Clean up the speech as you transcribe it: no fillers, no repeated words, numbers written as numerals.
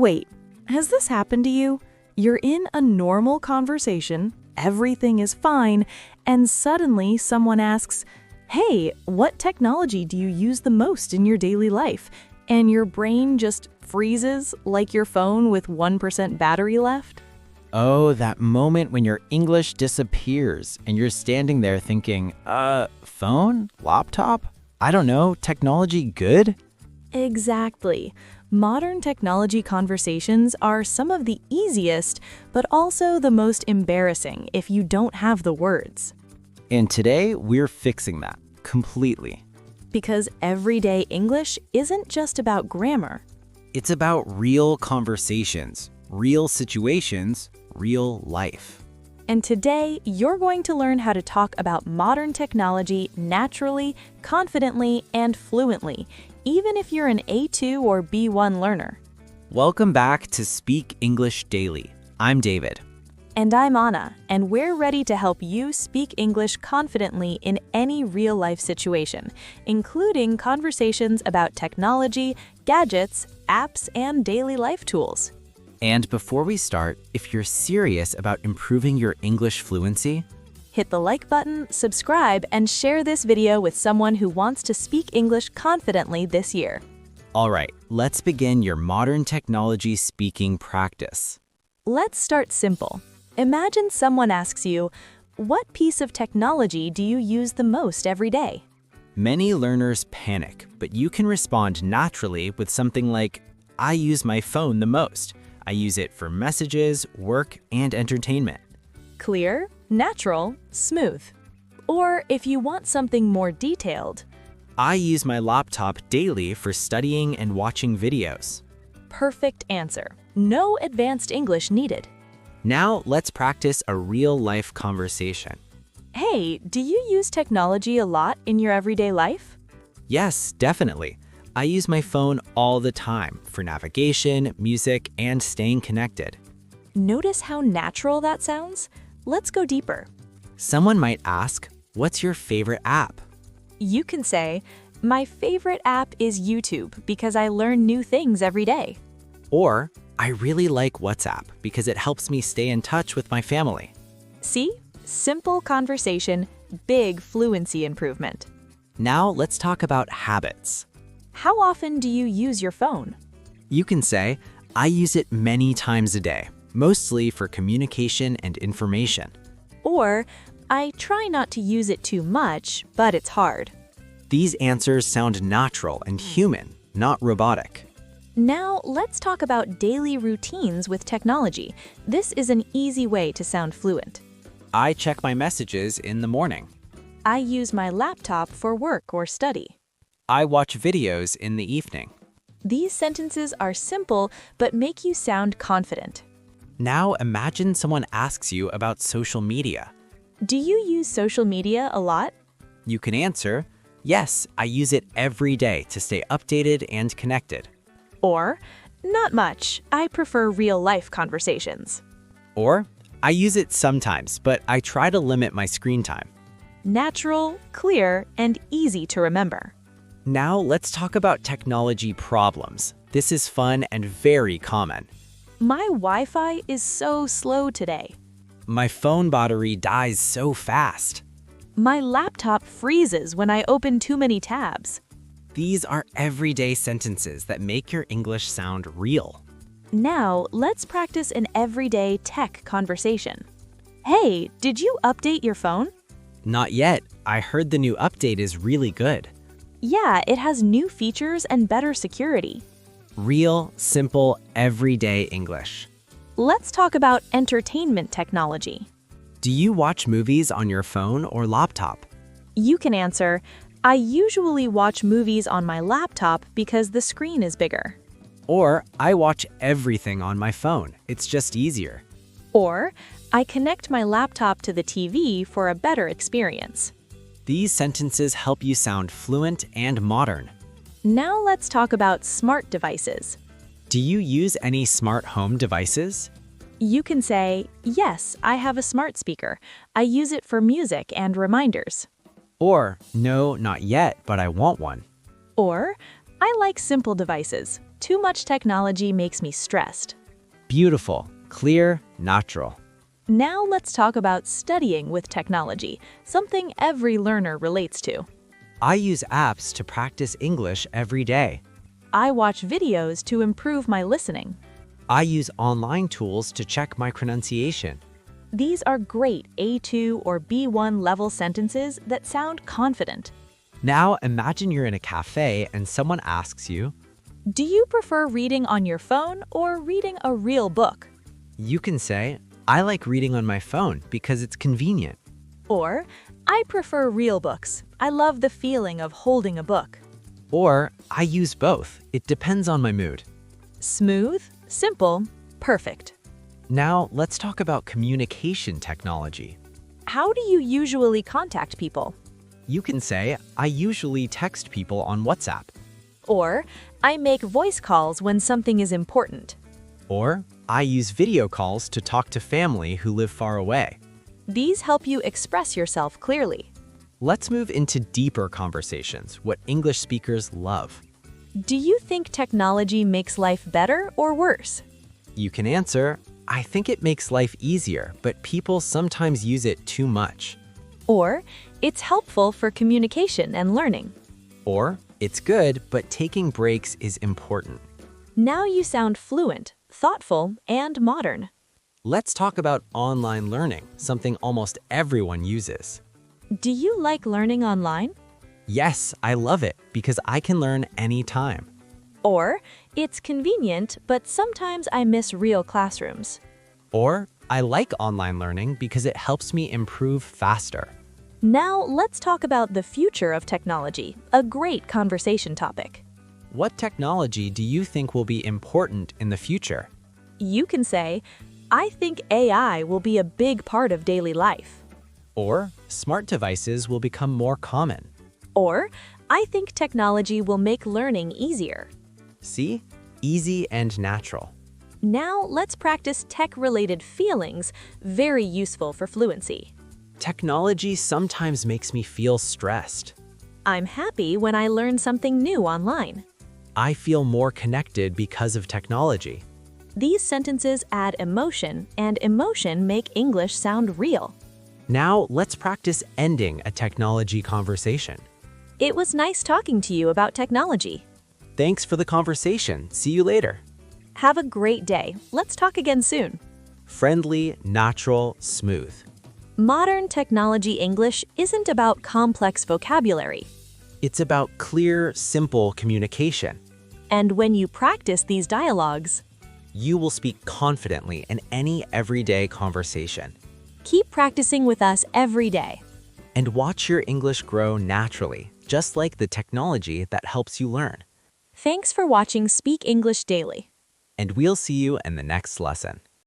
Wait, has this happened to you? You're in a normal conversation, everything is fine, and suddenly someone asks, "Hey, what technology do you use the most in your daily life?" And your brain just freezes like your phone with 1% battery left? Oh, that moment when your English disappears and you're standing there thinking, phone? Laptop? I don't know, technology good? Exactly. Modern technology conversations are some of the easiest, but also the most embarrassing if you don't have the words. And today, we're fixing that completely. Because everyday English isn't just about grammar. It's about real conversations, real situations, real life. And today, you're going to learn how to talk about modern technology naturally, confidently, and fluently, even if you're an A2 or B1 learner. Welcome back to Speak English Daily. I'm David. And I'm Anna, and we're ready to help you speak English confidently in any real-life situation, including conversations about technology, gadgets, apps, and daily life tools. And before we start, if you're serious about improving your English fluency, hit the like button, subscribe, and share this video with someone who wants to speak English confidently this year. all right, let's begin your modern technology speaking practice. Let's start simple. Imagine someone asks you, "What piece of technology do you use the most every day?" Many learners panic, but you can respond naturally with something like, I use my phone the most. I use it for messages, work, and entertainment. Clear, natural, smooth. Or if you want something more detailed, I use my laptop daily for studying and watching videos. perfect answer. No advanced English needed. Now let's practice a real-life conversation. Hey, do you use technology a lot in your everyday life? Yes, definitely. I use my phone all the time for navigation, music, and staying connected. Notice how natural that sounds? Let's go deeper. Someone might ask, what's your favorite app? You can say, "My favorite app is YouTube because I learn new things every day." Or, I really like WhatsApp because it helps me stay in touch with my family. See? Simple conversation, big fluency improvement. Now let's talk about habits. How often do you use your phone? You can say, I use it many times a day, mostly for communication and information. Or, "I try not to use it too much, but it's hard." These answers sound natural and human, not robotic. Now, let's talk about daily routines with technology. This is an easy way to sound fluent. I check my messages in the morning. I use my laptop for work or study. I watch videos in the evening. These sentences are simple, but make you sound confident. Now imagine someone asks you about social media. Do you use social media a lot? You can answer, yes, I use it every day to stay updated and connected. Or, "Not much. I prefer real-life conversations." Or, I use it sometimes, but I try to limit my screen time. Natural, clear, and easy to remember. Now let's talk about technology problems. This is fun and very common. My Wi-Fi is so slow today. My phone battery dies so fast. My laptop freezes when I open too many tabs. These are everyday sentences that make your English sound real. Now, let's practice an everyday tech conversation. "Hey, did you update your phone?" Not yet. I heard the new update is really good. "Yeah, it has new features and better security." Real, simple, everyday English. Let's talk about entertainment technology. Do you watch movies on your phone or laptop? You can answer, "I usually watch movies on my laptop because the screen is bigger." Or, I watch everything on my phone. It's just easier. Or, "I connect my laptop to the TV for a better experience." These sentences help you sound fluent and modern. Now let's talk about smart devices. Do you use any smart home devices? You can say, "Yes, I have a smart speaker. I use it for music and reminders." Or, no, not yet, but I want one. Or, "I like simple devices. Too much technology makes me stressed. Beautiful, clear, natural. Now let's talk about studying with technology, something every learner relates to. I use apps to practice English every day. I watch videos to improve my listening. I use online tools to check my pronunciation. These are great A2 or B1 level sentences that sound confident. Now imagine you're in a cafe and someone asks you, Do you prefer reading on your phone or reading a real book? you can say, I like reading on my phone because it's convenient. Or, I prefer real books. I love the feeling of holding a book. Or, I use both. It depends on my mood. Smooth, simple, perfect. Now, let's talk about communication technology. How do you usually contact people? You can say, I usually text people on WhatsApp. Or, I make voice calls when something is important. Or, I use video calls to talk to family who live far away. These help you express yourself clearly. Let's move into deeper conversations, what English speakers love. Do you think technology makes life better or worse? You can answer, I think it makes life easier, but people sometimes use it too much. Or, it's helpful for communication and learning. Or, it's good, but taking breaks is important. Now you sound fluent, thoughtful, and modern. Let's talk about online learning, something almost everyone uses. Do you like learning online? Yes, I love it because I can learn anytime. Or, it's convenient, but sometimes I miss real classrooms. Or, I like online learning because it helps me improve faster. Now let's talk about the future of technology, a great conversation topic. What technology do you think will be important in the future? You can say, I think AI will be a big part of daily life. Or, smart devices will become more common. Or, I think technology will make learning easier. See? Easy and natural. Now let's practice tech-related feelings, very useful for fluency. Technology sometimes makes me feel stressed. I'm happy when I learn something new online. I feel more connected because of technology. These sentences add emotion, and emotion make English sound real. Now, let's practice ending a technology conversation. It was nice talking to you about technology. Thanks for the conversation. See you later. Have a great day. Let's talk again soon. Friendly, natural, smooth. Modern technology English isn't about complex vocabulary. It's about clear, simple communication. And when you practice these dialogues, You will speak confidently in any everyday conversation. keep practicing with us every day. And watch your English grow naturally, just like the technology that helps you learn. Thanks for watching Speak English Daily. And we'll see you in the next lesson.